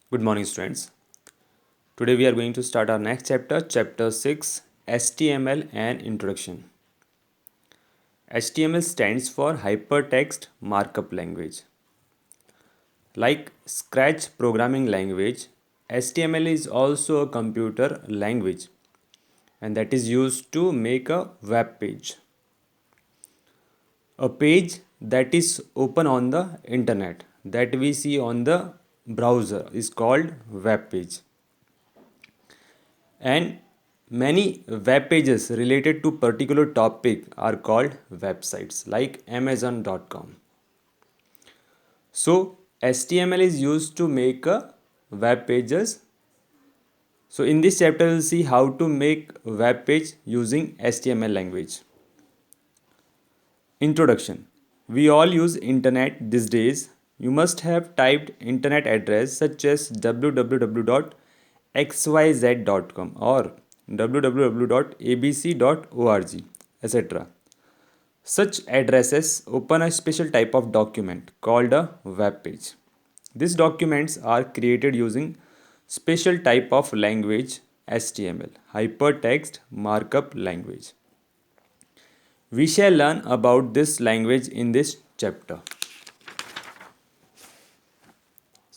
Good morning, students. Today we are going to start our next chapter, chapter 6, HTML and Introduction. HTML stands for Hypertext Markup Language. Like Scratch programming language, HTML is also a computer language and that is used to make a web page. A page that is open on the internet that we see on the browser is called web page. And many web pages related to particular topic are called websites like amazon.com. So HTML is used to make a web pages. So in this chapter we'll see how to make web page using HTML language. Introduction. We all use internet these days. You must have typed internet address such as www.xyz.com or www.abc.org, etc. Such addresses open a special type of document called a web page. These documents are created using special type of language HTML, hypertext markup language. We shall learn about this language in this chapter.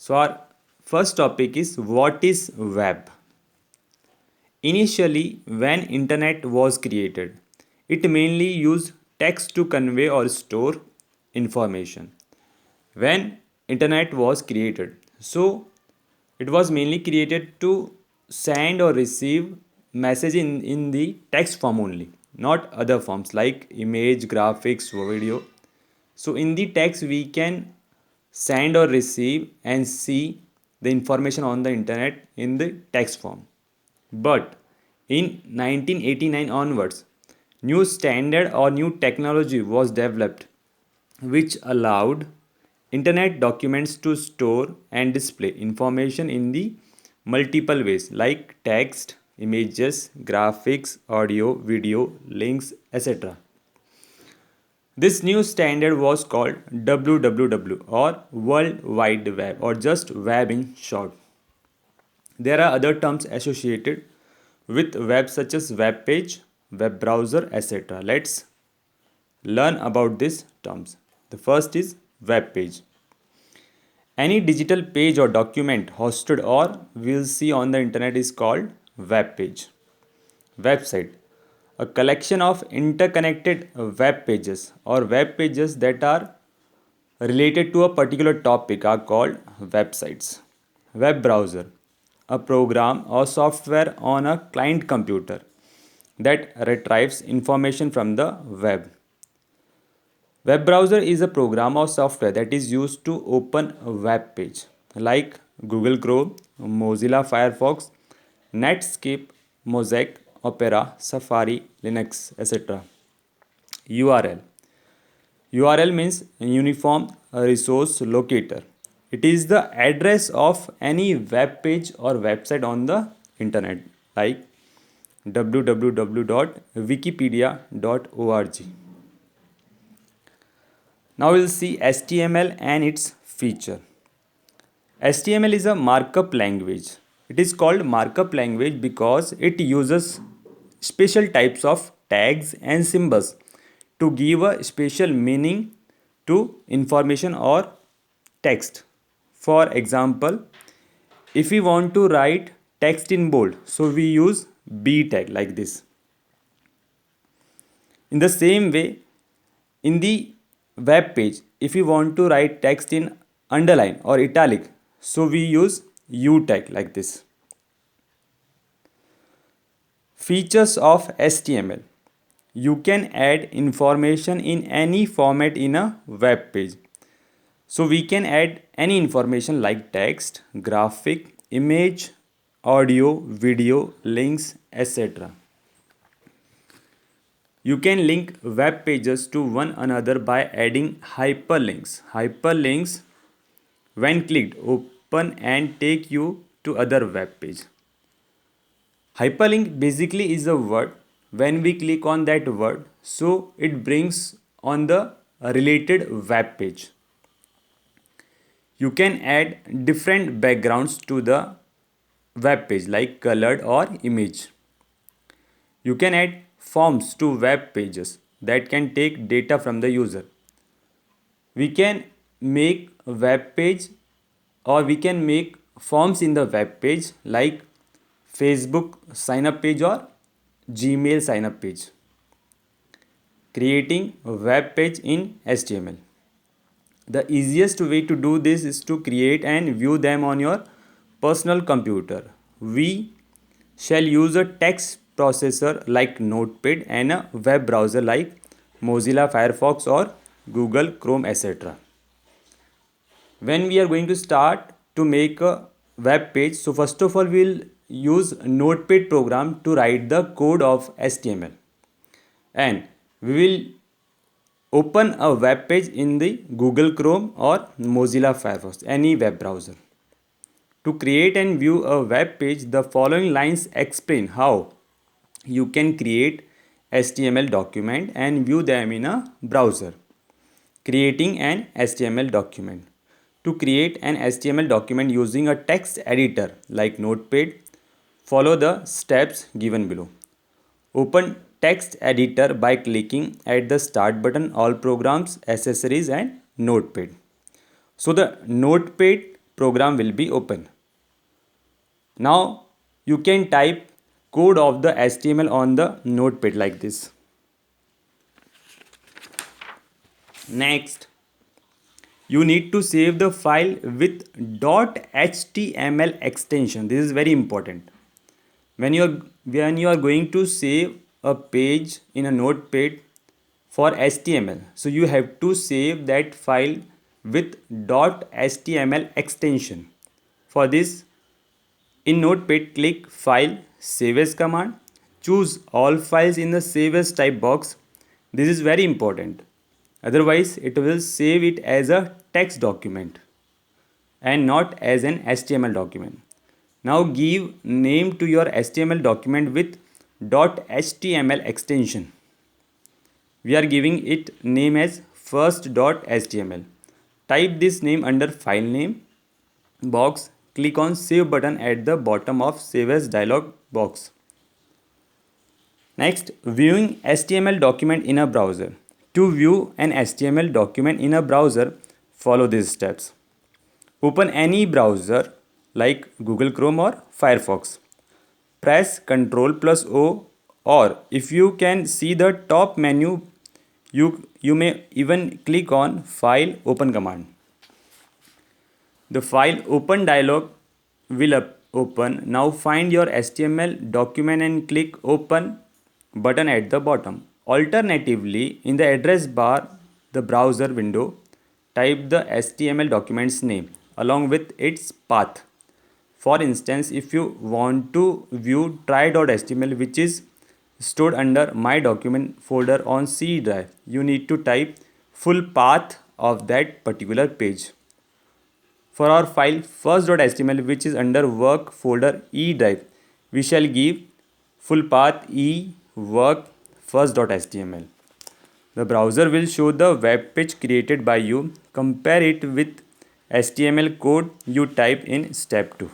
So our first topic is what is web? Initially, when internet was created, it mainly used text to convey or store information. When internet was created, so it was mainly created to send or receive message in the text form only, not other forms like image, graphics, video. So in the text we can send or receive and see the information on the internet in the text form. But in 1989 onwards, new standard or new technology was developed which allowed internet documents to store and display information in the multiple ways like text, images, graphics, audio, video, links, etc. This new standard was called WWW or World Wide Web or just web in short. There are other terms associated with web such as web page, web browser, etc. Let's learn about these terms. The first is web page. Any digital page or document hosted or we'll see on the internet is called web page. Website. A collection of interconnected web pages or web pages that are related to a particular topic are called websites. Web browser. A program or software on a client computer that retrieves information from the web. Web browser is a program or software that is used to open a web page like Google Chrome, Mozilla Firefox, Netscape, Mosaic, Opera, Safari, Linux, etc. URL. URL means Uniform Resource Locator. It is the address of any web page or website on the internet like www.wikipedia.org. Now we'll see HTML and its feature. HTML is a markup language. It is called markup language because it uses special types of tags and symbols to give a special meaning to information or text. For example, if we want to write text in bold, so we use B tag like this. In the same way, in the web page, if we want to write text in underline or italic, so we use U tag like this. Features of HTML. You can add information in any format in a web page. So we can add any information like text, graphic, image, audio, video, links, etc. You can link web pages to one another by adding hyperlinks. Hyperlinks, when clicked, open and take you to other web page. Hyperlink basically is a word. When we click on that word, so it brings on the related web page. You can add different backgrounds to the web page like colored or image. You can add forms to web pages that can take data from the user. We can make a web page, or we can make forms in the web page like Facebook sign up page or Gmail sign up page. Creating a web page in HTML. The easiest way to do this is to create and view them on your personal computer. We shall use a text processor like Notepad and a web browser like Mozilla Firefox or Google Chrome, etc. When we are going to start to make a web page, so first of all we will use Notepad program to write the code of HTML, and we will open a web page in the Google Chrome or Mozilla Firefox, any web browser. To create and view a web page, the following lines explain how you can create HTML document and view them in a browser. Creating an HTML document. To create an HTML document using a text editor like Notepad, follow the steps given below. Open text editor by clicking at the start button, all programs, accessories and Notepad. So the Notepad program will be open. Now you can type code of the HTML on the Notepad like this. Next, you need to save the file with .html extension. This is very important. When you are going to save a page in a Notepad for HTML, so you have to save that file with .html extension. For this, in Notepad, click File, Save As command. Choose all files in the Save As type box. This is very important. Otherwise, it will save it as a text document and not as an HTML document. Now give name to your HTML document with .html extension. We are giving it name as first.html. Type this name under file name box. Click on save button at the bottom of save as dialog box. Next, viewing HTML document in a browser. To view an HTML document in a browser, follow these steps. Open any browser like Google Chrome or Firefox. Press Ctrl+O, or if you can see the top menu, you may even click on File Open command. The File Open dialog will open. Now find your HTML document and click Open button at the bottom. Alternatively, in the address bar, the browser window, type the HTML document's name along with its path. For instance, if you want to view try.html, which is stored under My Document folder on C drive, you need to type full path of that particular page. For our file first.html, which is under Work folder E drive, we shall give full path E work first.html. The browser will show the web page created by you. Compare it with HTML code you type in step 2.